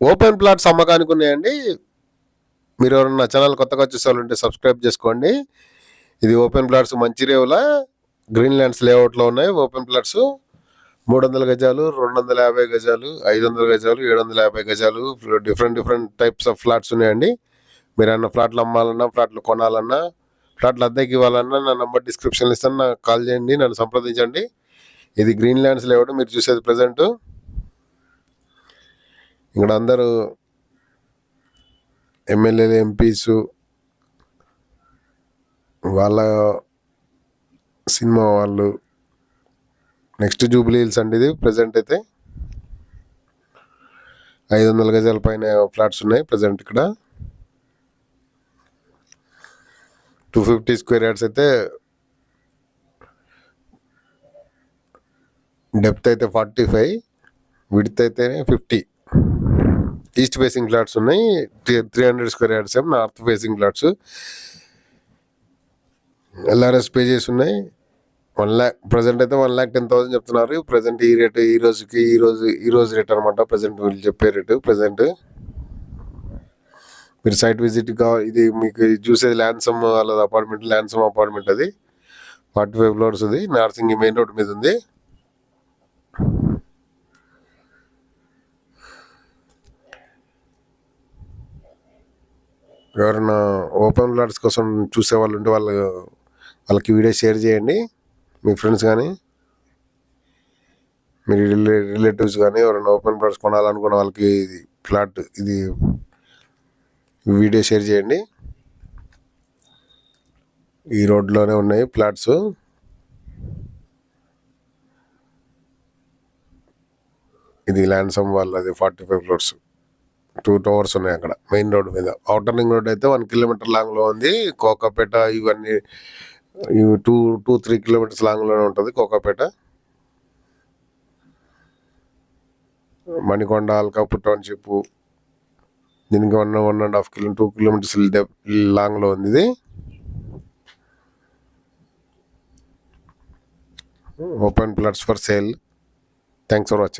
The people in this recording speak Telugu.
ఓపెన్ ప్లాట్స్ అమ్మకానికి ఉన్నాయండి. మీరు ఎవరన్నా ఛానల్ కొత్తగా చూసేవాళ్ళంటే సబ్స్క్రైబ్ చేసుకోండి. ఇది open plots Mancherial green lands లేఅవుట్లో ఉన్నాయి. ఓపెన్ ప్లాట్స్ 300 గజాలు, 250 గజాలు, 500 గజాలు, 750 గజాలు, డిఫరెంట్ టైప్స్ ఆఫ్ ఫ్లాట్స్ ఉన్నాయండి. మీరు ఏమన్నా ఫ్లాట్లు అమ్మాలన్నా, ఫ్లాట్లు కొనాలన్నా, ఫ్లాట్లు అద్దెకి ఇవ్వాలన్నా నా నంబర్ డిస్క్రిప్షన్లో ఇస్తాను, నాకు కాల్ చేయండి, నన్ను సంప్రదించండి. ఇది గ్రీన్ ల్యాండ్స్ లేఅవుట్ మీరు చూసేది ప్రజెంట్. ఇక్కడ అందరూ ఎమ్మెల్యేలు, ఎంపీస్, వాళ్ళ సినిమా వాళ్ళు, నెక్స్ట్ జూబ్లీ హిల్స్ అండి ఇది ప్రజెంట్ అయితే. 500 గజాల పైన ఫ్లాట్స్ ఉన్నాయి ప్రజెంట్ ఇక్కడ. 250 స్క్వేర్ యార్డ్స్ అయితే, డెప్త్ అయితే 45, విడ్త్ అయితే 50. ఈస్ట్ ఫేసింగ్ ఫ్లాట్స్ ఉన్నాయి. 300 స్క్వేర్ యార్డ్స్ ఏమో north facing flats. LRS pages ఉన్నాయి. 1 lakh ప్రజెంట్ అయితే 1,10,000 చెప్తున్నారు. ప్రజెంట్ ఈ రేటు ఈ రోజు రేట్ అనమాట. ప్రజెంట్ వీళ్ళు చెప్పే రేటు ప్రజెంట్. మీరు సైట్ విజిట్ ఇది మీకు చూసేది ల్యాన్సమ్ వాళ్ళది అపార్ట్మెంట్, ల్యాన్సమ్ అపార్ట్మెంట్ అది 45 ఫ్లోర్స్. అది నార్సింగి మెయిన్ రోడ్ మీద ఉంది. ఎవరైనా ఓపెన్ ప్లాట్స్ కోసం చూసే వాళ్ళు ఉంటే వాళ్ళకి వీడియో షేర్ చేయండి. మీ ఫ్రెండ్స్ కానీ, మీ రిలేటివ్స్ కానీ ఎవరైనా ఓపెన్ ప్లాట్స్ కొనాలనుకున్న వాళ్ళకి ఇది వీడియో షేర్ చేయండి. ఈ రోడ్లోనే ఉన్నాయి ఫ్లాట్స్. ఇది ల్యాండ్సమ్ వాళ్ళది 45 ఫ్లోర్స్, 2 టవర్స్ ఉన్నాయి అక్కడ మెయిన్ రోడ్ మీద. అవుటర్ రింగ్ రోడ్ అయితే 1 కిలోమీటర్ లాంగ్లో ఉంది. కోకాపేట ఇవన్నీ 2-3 కిలోమీటర్స్ లాంగ్లోనే ఉంటుంది కోకాపేట. మణికొండ, అల్కాపూర్ టౌన్షిప్ దీనికి 1.5 2 కిలోమీటర్స్ లాంగ్లో ఉంది ఇది. Open plots for sale. Thanks for watching.